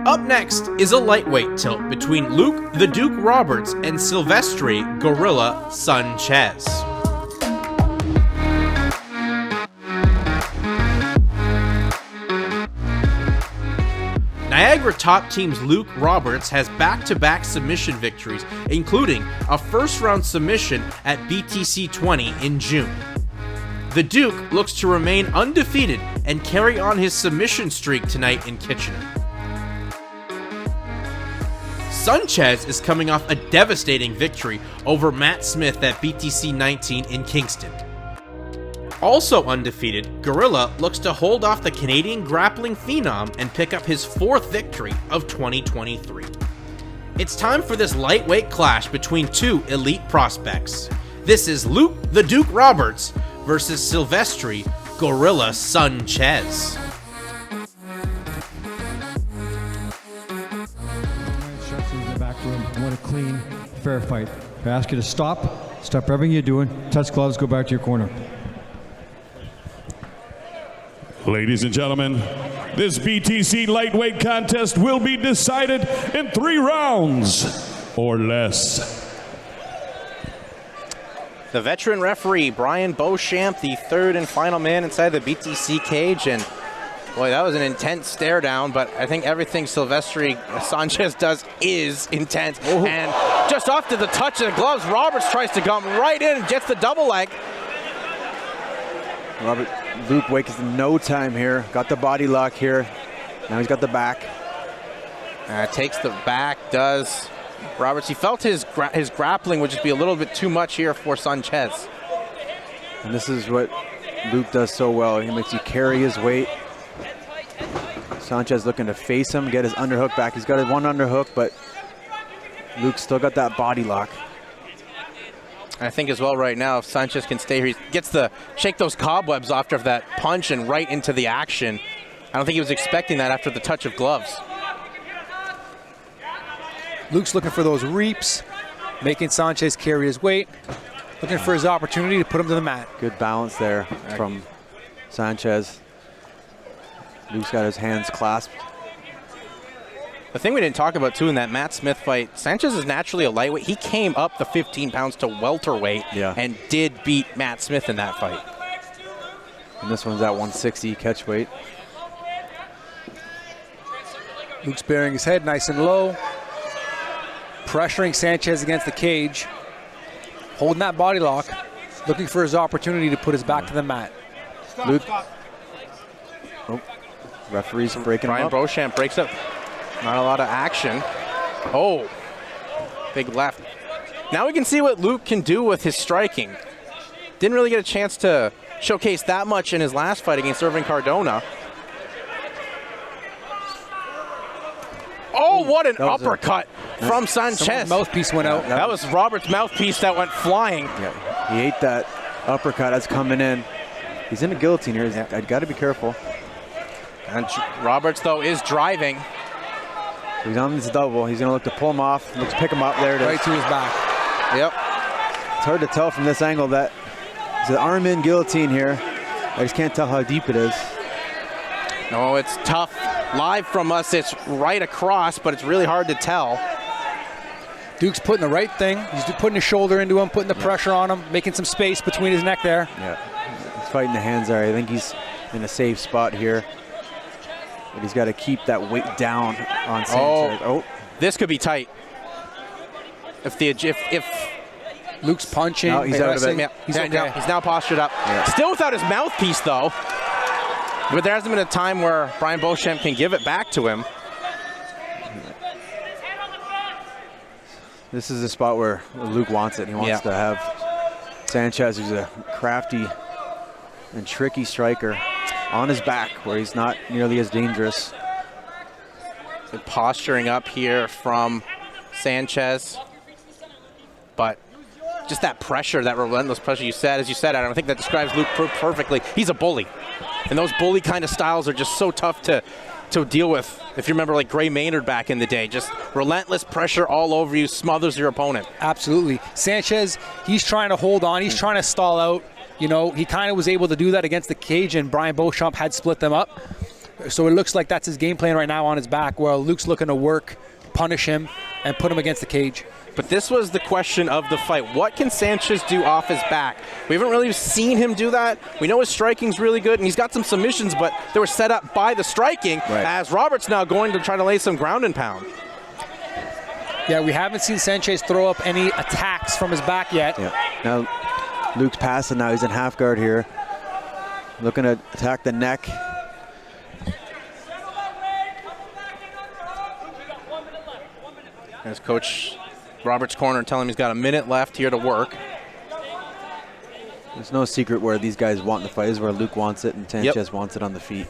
Up next is a lightweight tilt between Luke the Duke Roberts and Silvestre Gorilla Sánchez. Niagara top team's Luke Roberts has back-to-back submission victories, including a first-round submission at BTC 20 in June. The Duke looks to remain undefeated and carry on his submission streak tonight in Kitchener. Sánchez is coming off a devastating victory over Matt Smith at BTC 19 in Kingston. Also undefeated, Gorilla looks to hold off the Canadian grappling phenom and pick up his fourth victory of 2023. It's time for this lightweight clash between two elite prospects. This is Luke the Duke Roberts versus Silvestre Gorilla Sánchez. In the back room, I want a clean, fair fight. I ask you to stop everything you're doing, touch gloves, go back to your corner. Ladies and gentlemen, this BTC lightweight contest will be decided in 3 rounds or less. The veteran referee, Brian Beauchamp, the third and final man inside the BTC cage. And boy, that was an intense stare down, but I think everything Silvestre Sánchez does is intense. Oh. And just off to the touch of the gloves, Roberts tries to come right in and gets the double leg. Luke wastes no time here. Got the body lock here. Now he's got the back. Takes the back, does Roberts. He felt his grappling would just be a little bit too much here for Sánchez. And this is what Luke does so well. He makes you carry his weight. Sánchez looking to face him, get his underhook back. He's got his one underhook, but Luke's still got that body lock. I think as well right now, if Sánchez can stay here, he gets to shake those cobwebs after that punch and right into the action. I don't think he was expecting that after the touch of gloves. Luke's looking for those reaps, making Sánchez carry his weight, looking for his opportunity to put him to the mat. Good balance there from Sánchez. Luke's got his hands clasped. The thing we didn't talk about, too, in that Matt Smith fight, Sánchez is naturally a lightweight. He came up the 15 pounds to welterweight and did beat Matt Smith in that fight. And this one's at 160 catch weight. Luke's bearing his head nice and low, pressuring Sánchez against the cage, holding that body lock, looking for his opportunity to put his back to the mat. Luke. Oh, referee's breaking Brian up. Beauchamp breaks up. Not a lot of action. Oh, big left. Now we can see what Luke can do with his striking. Didn't really get a chance to showcase that much in his last fight against Irving Cardona. Oh, what an uppercut from Sánchez. Mouthpiece went out. That was Robert's mouthpiece that went flying. Yeah, he ate that uppercut that's coming in. He's in a guillotine here. I've got to be careful. And Roberts, though, is driving. He's on this double. He's going to look to pull him off. Let's pick him up. There it is. Right to his back. Yep. It's hard to tell from this angle that it's an arm-in guillotine here. I just can't tell how deep it is. No, it's tough. Live from us, it's right across, but it's really hard to tell. Duke's putting the right thing. He's putting his shoulder into him, putting the pressure on him, making some space between his neck there. Yeah, he's fighting the hands there. I think he's in a safe spot here. But he's got to keep that weight down on Sánchez. Oh, this could be tight. If Luke's punching, no, he's out of it. Yeah, he's okay. He's now postured up. Yeah. Still without his mouthpiece, though. But there hasn't been a time where Brian Beauchamp can give it back to him. This is the spot where Luke wants it. He wants to have Sánchez, who's a crafty and tricky striker, on his back where he's not nearly as dangerous. Good posturing up here from Sánchez. But just that pressure, that relentless pressure you said, as you said, Adam, I think that describes Luke perfectly. He's a bully. And those bully kind of styles are just so tough to deal with. If you remember like Gray Maynard back in the day, just relentless pressure all over you, smothers your opponent. Absolutely. Sánchez, he's trying to hold on. He's trying to stall out. You know, he kind of was able to do that against the cage, and Brian Beauchamp had split them up. So it looks like that's his game plan right now on his back, while Luke's looking to work, punish him, and put him against the cage. But this was the question of the fight. What can Sanchez do off his back? We haven't really seen him do that. We know his striking's really good, and he's got some submissions, but they were set up by the striking, as Roberts now going to try to lay some ground and pound. Yeah, we haven't seen Sanchez throw up any attacks from his back yet. Yeah. Now, Luke's passing now. He's in half guard here. Looking to attack the neck. As Coach Roberts' corner telling him he's got a minute left here to work. There's no secret where these guys want the fight. This is where Luke wants it and Sanchez wants it on the feet.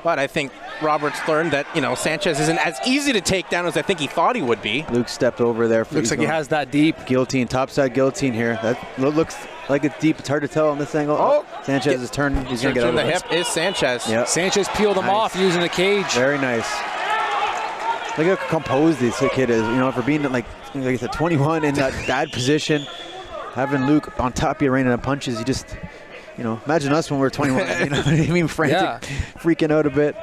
But I think Roberts learned that, Sanchez isn't as easy to take down as I think he thought he would be. Luke stepped over there. Looks like he has that deep. Guillotine, topside guillotine here. That looks like it's deep. It's hard to tell on this angle. Oh, Sanchez is turning. He's going to get over the hip is Sanchez. Yep. Sanchez peeled him off using the cage. Very nice. Look how composed this kid is. For being like I said, 21 in that bad position, having Luke on top of you raining on punches, you just, imagine us when we were 21. You know what I mean? Frantic, freaking out a bit.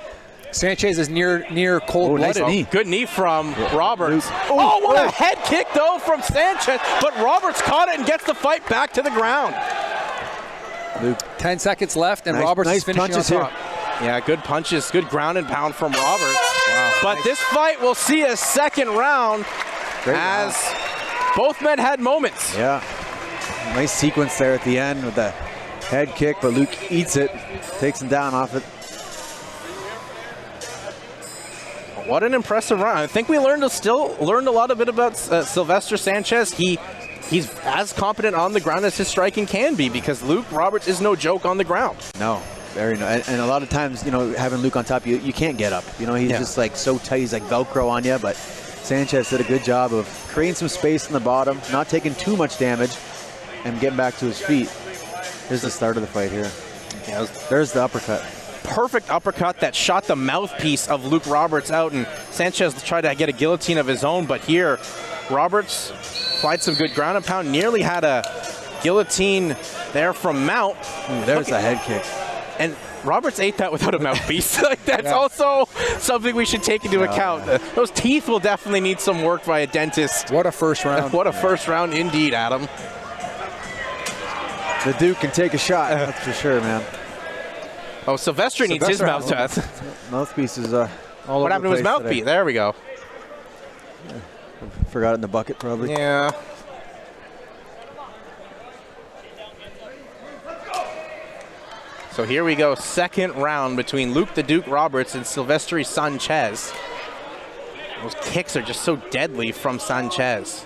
Sanchez is near cold-blooded. Nice knee. Good knee from Roberts. What a head kick, though, from Sanchez. But Roberts caught it and gets the fight back to the ground. Luke. 10 seconds left, and Roberts is finishing on top. Yeah, good punches, good ground and pound from Roberts. Wow. But this fight will see a second round as both men had moments. Yeah. Nice sequence there at the end with the head kick, but Luke eats it, takes him down off it. What an impressive round. I think we learned a lot of it about Silvestre Sanchez. He's as competent on the ground as his striking can be, because Luke Roberts is no joke on the ground. No, very nice. And a lot of times, having Luke on top, you can't get up. He's just like so tight. He's like Velcro on you, but Sanchez did a good job of creating some space in the bottom, not taking too much damage, and getting back to his feet. Here's the start of the fight here. Yeah, there's the uppercut. Perfect uppercut that shot the mouthpiece of Luke Roberts out, and Sanchez tried to get a guillotine of his own, but here Roberts applied some good ground and pound, nearly had a guillotine there from Mount. There's a head kick. And Roberts ate that without a mouthpiece. That's also something we should take into account. Those teeth will definitely need some work by a dentist. What a first round. What a first round indeed, Adam. The Duke can take a shot, that's for sure, man. Oh, Silvestre needs his mouthpiece. Mouthpiece is all over. What happened to his mouthpiece? Today. There we go. Forgot it in the bucket, probably. Yeah. So here we go, second round between Luke the Duke Roberts and Silvestre Sánchez. Those kicks are just so deadly from Sánchez.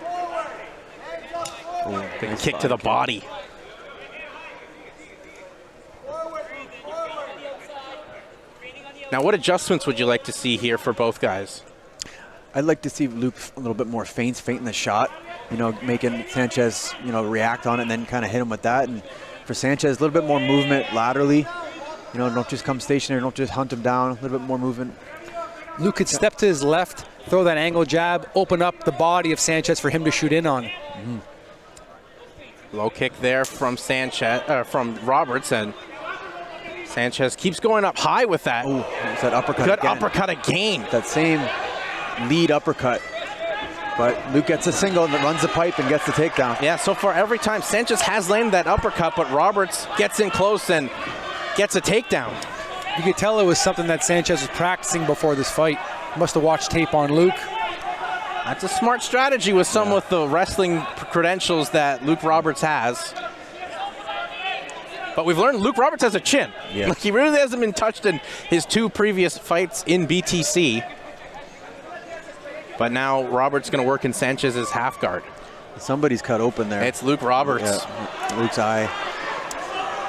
Good kick to the body. Now, what adjustments would you like to see here for both guys? I'd like to see Luke a little bit more feinting the shot, making Sanchez, react on it and then kind of hit him with that. And for Sanchez, a little bit more movement laterally. Don't just come stationary, don't just hunt him down, a little bit more movement. Luke could step to his left, throw that angle jab, open up the body of Sanchez for him to shoot in on. Low kick there from from Roberts, and Sanchez keeps going up high with that. Ooh, that uppercut Good again. uppercut again. That same lead uppercut. But Luke gets a single and runs the pipe and gets the takedown. Yeah, so far every time Sanchez has landed that uppercut, but Roberts gets in close and gets a takedown. You could tell it was something that Sanchez was practicing before this fight. Must have watched tape on Luke. That's a smart strategy with someone with the wrestling credentials that Luke Roberts has. But we've learned Luke Roberts has a chin. Yeah. He really hasn't been touched in his two previous fights in BTC. But now Roberts going to work in Sanchez's half guard. Somebody's cut open there. It's Luke Roberts. Yeah. Luke's eye.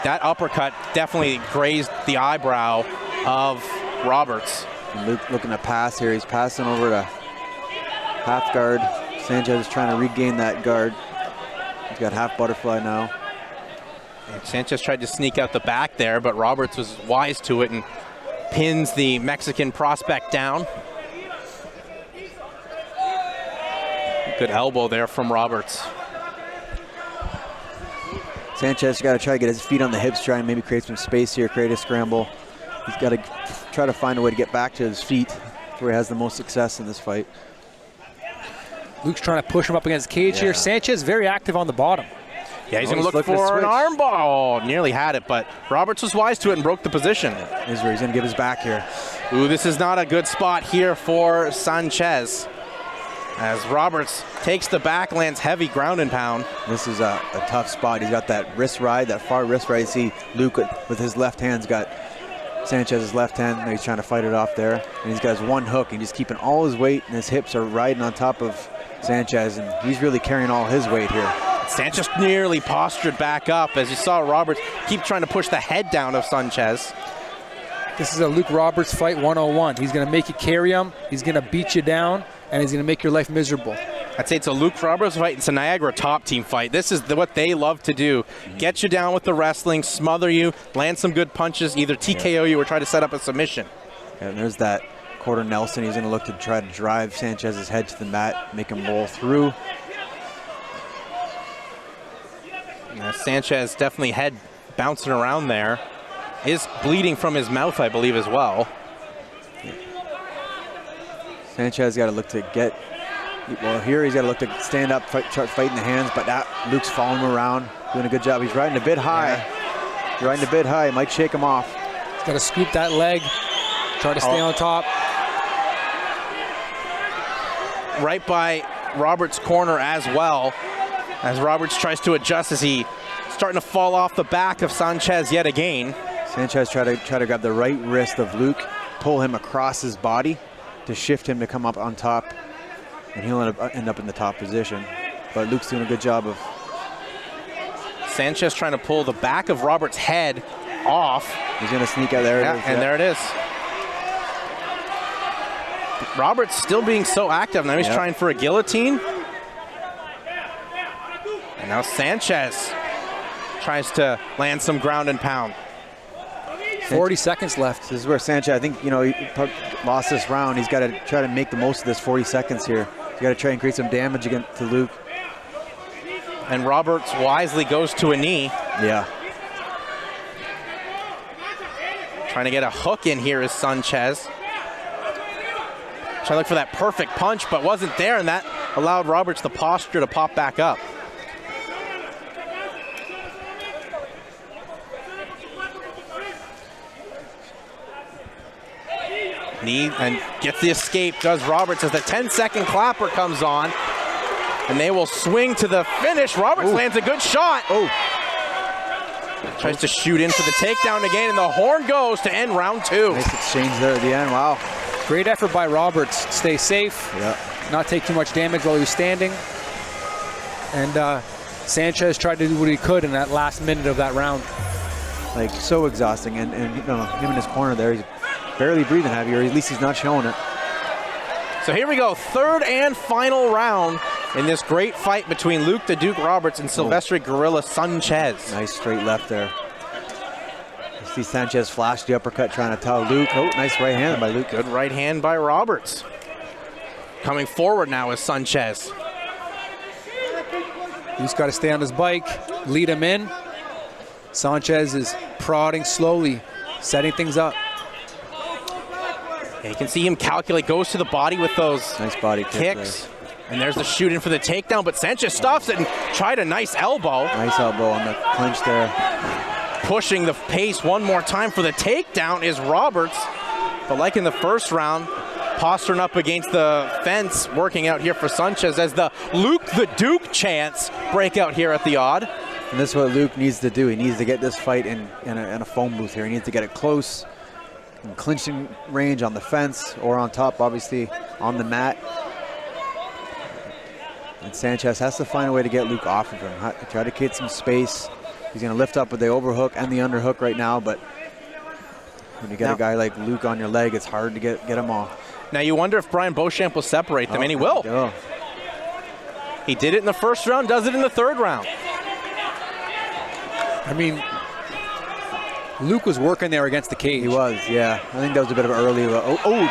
That uppercut definitely grazed the eyebrow of Roberts. And Luke looking to pass here. He's passing over to half guard. Sanchez is trying to regain that guard. He's got half butterfly now. Sanchez tried to sneak out the back there, but Roberts was wise to it and pins the Mexican prospect down. Good elbow there from Roberts. Sanchez got to try to get his feet on the hips, try and maybe create some space here, create a scramble. He's got to try to find a way to get back to his feet. That's where he has the most success in this fight. Luke's trying to push him up against the cage here. Sanchez very active on the bottom. Yeah, he's going to look for an arm bar. Oh, nearly had it, but Roberts was wise to it and broke the position. Here's where he's going to give his back here. Ooh, this is not a good spot here for Sanchez. As Roberts takes the back, lands heavy ground and pound. This is a tough spot. He's got that wrist ride, that far wrist ride. You see Luke with his left hand's got Sanchez's left hand. Now he's trying to fight it off there. And he's got his one hook, and he's keeping all his weight, and his hips are riding on top of Sanchez, and he's really carrying all his weight here. Sanchez nearly postured back up as you saw Roberts keep trying to push the head down of Sanchez. This is a Luke Roberts fight 101. He's going to make you carry him, he's going to beat you down, and he's going to make your life miserable. I'd say it's a Luke Roberts fight. It's a Niagara top team fight. This is what they love to do. Get you down with the wrestling, smother you, land some good punches, either TKO you or try to set up a submission. And there's that quarter Nelson. He's going to look to try to drive Sanchez's head to the mat, make him roll through. Sanchez definitely head bouncing around there. Is bleeding from his mouth, I believe, as well. Sanchez got to look to get, well, here he's got to look to stand up, start fighting the hands, but Luke's following him around, doing a good job. He's riding a bit high. Yeah. He's riding a bit high. Might shake him off. He's got to scoop that leg, try to stay on top. Right by Roberts' corner as well, as Roberts tries to adjust as he starting to fall off the back of Sanchez yet again. Sanchez try to grab the right wrist of Luke, pull him across his body to shift him to come up on top, and he'll end up in the top position. But Luke's doing a good job of. Sanchez trying to pull the back of Roberts' head off. He's going to sneak out there. There it is. Roberts still being so active. Now he's trying for a guillotine. And now Sanchez tries to land some ground and pound. 40 seconds left. This is where Sanchez, I think, he lost this round. He's got to try to make the most of this 40 seconds here. He's got to try and create some damage again to Luke. And Roberts wisely goes to a knee. Yeah. Trying to get a hook in here is Sanchez. Trying to look for that perfect punch, but wasn't there, and that allowed Roberts the posture to pop back up. Knee and gets the escape, does Roberts, as the 10-second clapper comes on. And they will swing to the finish. Roberts lands a good shot. Tries to shoot in for the takedown again, and the horn goes to end round 2. Nice exchange there at the end. Wow. Great effort by Roberts. Stay safe, not take too much damage while he was standing. And Sanchez tried to do what he could in that last minute of that round. Like, so exhausting. And him in his corner there, he's barely breathing heavy, or at least he's not showing it. So here we go, third and final round in this great fight between Luke the Duke Roberts and Silvestre Gorilla Sanchez. Nice straight left there. You see Sanchez flash the uppercut trying to tell Luke. Oh, nice right hand by Luke. Good right hand by Roberts. Coming forward now is Sanchez. He's got to stay on his bike, lead him in. Sanchez is prodding slowly, setting things up. And you can see him calculate, goes to the body with those nice body kicks. And there's the shoot in for the takedown, but Sanchez stops it and tried a nice elbow. Nice elbow on the clinch there. Pushing the pace one more time for the takedown is Roberts. But like in the first round, posturing up against the fence, working out here for Sanchez as the Luke the Duke chants break out here at the odd. And this is what Luke needs to do. He needs to get this fight in a phone booth here. He needs to get it close, in clinching range on the fence or on top, obviously, on the mat. And Sanchez has to find a way to get Luke off of him. Try to create some space. He's going to lift up with the overhook and the underhook right now, but when you get a guy like Luke on your leg, it's hard to get him off. Now you wonder if Brian Beauchamp will separate them, and he will. He did it in the first round, does it in the third round. I mean, Luke was working there against the cage. He was, yeah. I think that was a bit of an early.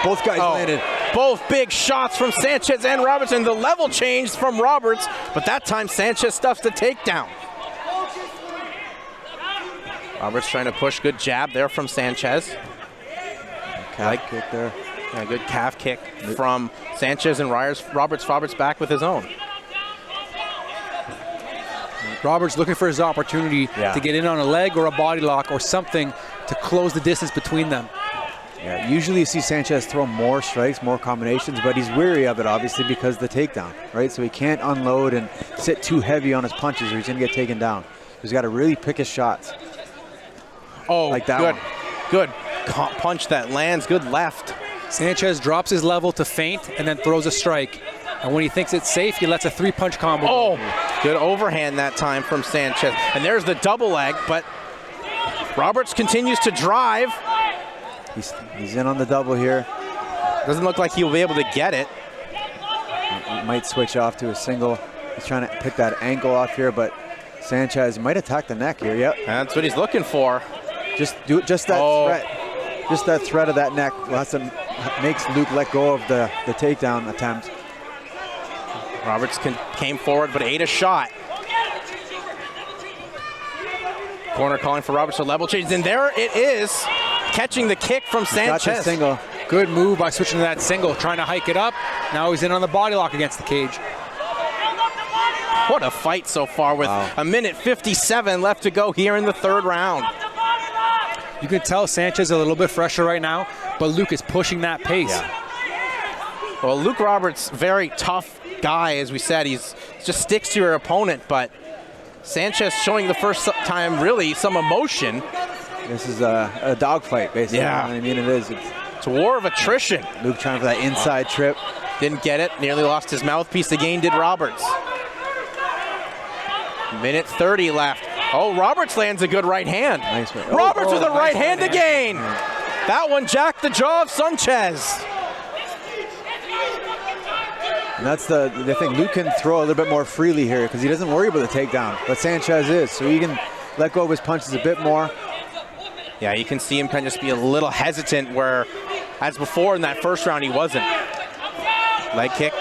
Both guys landed. Both big shots from Sanchez and Roberts, and the level changed from Roberts, but that time Sanchez stuffs the takedown. Roberts trying to push. Good jab there from Sanchez. Calf kick there. Yeah, good calf kick from Sanchez, and Roberts back with his own. Roberts looking for his opportunity to get in on a leg or a body lock or something to close the distance between them. Yeah, usually you see Sanchez throw more strikes, more combinations, but he's weary of it, obviously, because of the takedown, right? So he can't unload and sit too heavy on his punches or he's going to get taken down. He's got to really pick his shots. Oh, like that good. one. Good punch that lands. Good left. Sanchez drops his level to feint and then throws a strike. And when he thinks it's safe, he lets a 3-punch combo. Oh, good overhand that time from Sanchez. And there's the double leg, but Roberts continues to drive. He's in on the double here. Doesn't look like he'll be able to get it. He might switch off to a single. He's trying to pick that ankle off here, but Sanchez might attack the neck here. Yep. That's what he's looking for. Just that threat. Just that threat of that neck makes Luke let go of the takedown attempt. Roberts came forward, but ate a shot. Corner calling for Roberts to level change, and there it is, catching the kick from Sanchez. Got the single. Good move by switching to that single, trying to hike it up. Now he's in on the body lock against the cage. What a fight so far with a minute 57 left to go here in the third round. You can tell Sanchez a little bit fresher right now, but Luke is pushing that pace. Yeah. Well, Luke Roberts, very tough guy, as we said. He's just sticks to your opponent, but Sanchez showing the first time really some emotion. This is a dogfight, basically. Yeah. I mean, it is. It's a war of attrition. Luke trying for that inside trip. Didn't get it. Nearly lost his mouthpiece again, did Roberts. Minute 30 left. Oh, Roberts lands a good right hand. Nice one. Roberts with a nice right hand again. That one jacked the jaw of Sanchez. And that's the thing. Luke can throw a little bit more freely here because he doesn't worry about the takedown, but Sanchez is. So he can let go of his punches a bit more. Yeah, you can see him kind of just be a little hesitant where, as before in that first round, he wasn't. Leg kick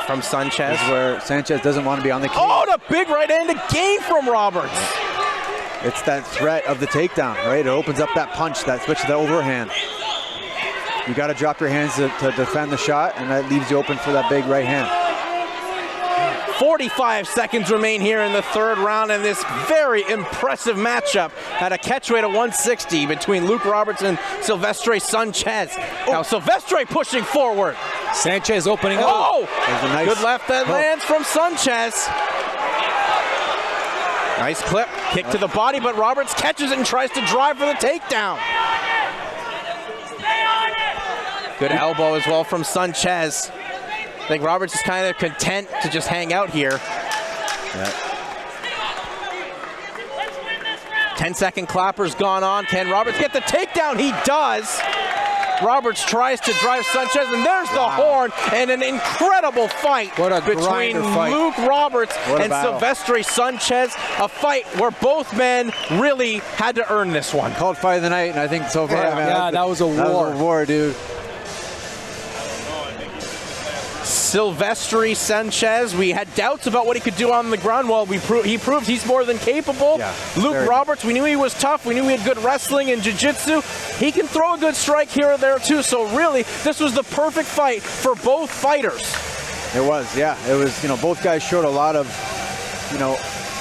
from Sanchez. This is where Sanchez doesn't want to be on the cage. Oh, the big right hand again from Roberts. It's that threat of the takedown, right? It opens up that punch, that switch to the overhand. You got to drop your hands to defend the shot, and that leaves you open for that big right hand. 45 seconds remain here in the third round in this very impressive matchup at a catchweight of 160 between Luke Roberts and Silvestre Sánchez. Now Silvestre pushing forward. Sanchez opening up. Oh! Nice good left that lands from Sánchez. Nice clip. Kick to the body, but Roberts catches it and tries to drive for the takedown. Good elbow as well from Sánchez. I think Roberts is kind of content to just hang out here. Yeah. 10-second clapper's gone on. Can Roberts get the takedown? He does. Roberts tries to drive Sanchez, and there's the horn, and an incredible fight between Luke Roberts and Silvestre Sánchez. A fight where both men really had to earn this one. Called fight of the night, and I think so far, that was a war. That was a war, dude. Silvestre Sánchez, we had doubts about what he could do on the ground. Well, he proved he's more than capable. Yeah, Luke Roberts, we knew he was tough. We knew he had good wrestling and jiu-jitsu. He can throw a good strike here or there too. So really, this was the perfect fight for both fighters. It was, yeah. It was, both guys showed a lot of,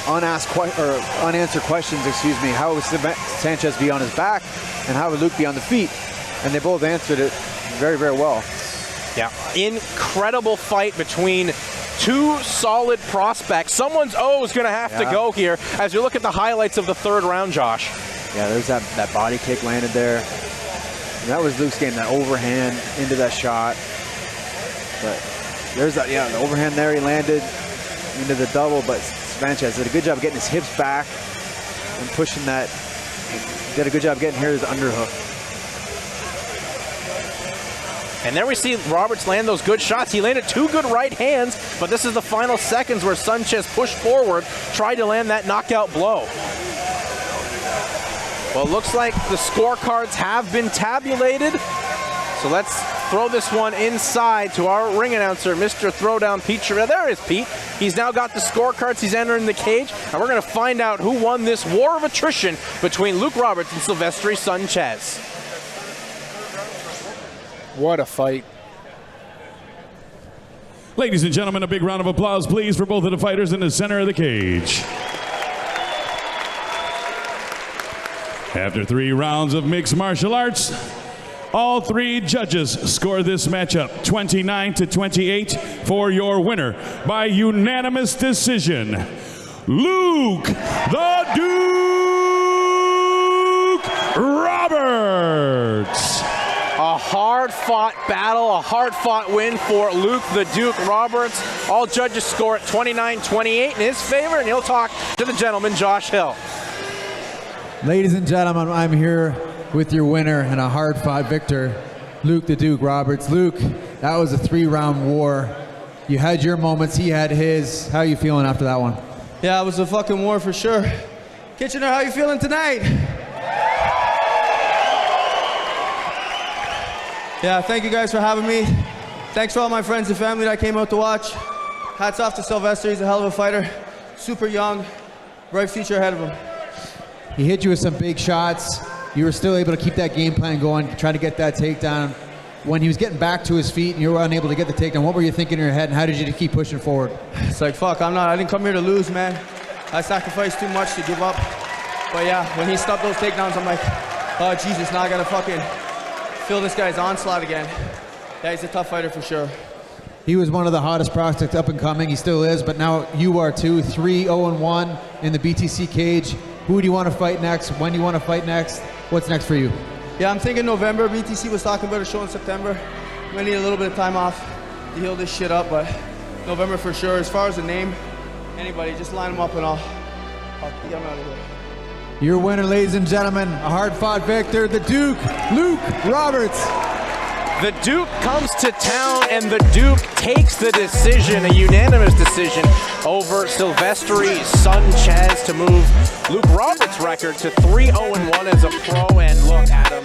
unanswered questions, excuse me. How would Sanchez be on his back and how would Luke be on the feet? And they both answered it very, very well. Yeah, incredible fight between two solid prospects. Someone's is going to have to go here as you look at the highlights of the third round, Josh. Yeah, there's that body kick landed there. And that was Luke's game, that overhand into that shot. But there's that, the overhand there, he landed into the double, but Sanchez did a good job getting his hips back and pushing that. Did a good job getting here his underhook. And there we see Roberts land those good shots. He landed two good right hands, but this is the final seconds where Sanchez pushed forward, tried to land that knockout blow. Well, it looks like the scorecards have been tabulated. So let's throw this one inside to our ring announcer, Mr. Throwdown Pete. There is Pete. He's now got the scorecards. He's entering the cage, and we're going to find out who won this war of attrition between Luke Roberts and Silvestre Sánchez. What a fight. Ladies and gentlemen, a big round of applause, please, for both of the fighters in the center of the cage. After 3 rounds of mixed martial arts, all 3 judges score this matchup 29-28 for your winner by unanimous decision, Luke the Duke Roberts. A hard-fought battle, a hard-fought win for Luke the Duke Roberts. All judges score at 29-28 in his favor, and he'll talk to the gentleman, Josh Hill. Ladies and gentlemen, I'm here with your winner and a hard-fought victor, Luke the Duke Roberts. Luke, that was a 3-round war. You had your moments, he had his. How are you feeling after that one? Yeah, it was a fucking war for sure. Kitchener, how you feeling tonight? Yeah, thank you guys for having me. Thanks for all my friends and family that came out to watch. Hats off to Silvestre, he's a hell of a fighter. Super young, bright future ahead of him. He hit you with some big shots. You were still able to keep that game plan going, try to get that takedown. When he was getting back to his feet and you were unable to get the takedown, what were you thinking in your head, and how did you keep pushing forward? It's like, fuck, I didn't come here to lose, man. I sacrificed too much to give up. But yeah, when he stopped those takedowns, I'm like, oh Jesus, now I gotta fucking feel this guy's onslaught again. Yeah, he's a tough fighter for sure. He was one of the hottest prospects up and coming, he still is, but now you are too. 3-0-1 in the BTC cage. Who do you want to fight next? When do you want to fight next? What's next for you? Yeah, I'm thinking November. BTC was talking about a show in September. I'm gonna need a little bit of time off to heal this shit up, but November for sure. As far as the name, anybody, just line them up and I'll get them out of here. Your winner, ladies and gentlemen, a hard-fought victor, the Duke, Luke Roberts. The Duke comes to town, and the Duke takes the decision, a unanimous decision, over Silvestre Sánchez to move Luke Roberts' record to 3-0-1 as a pro. And look, Adam,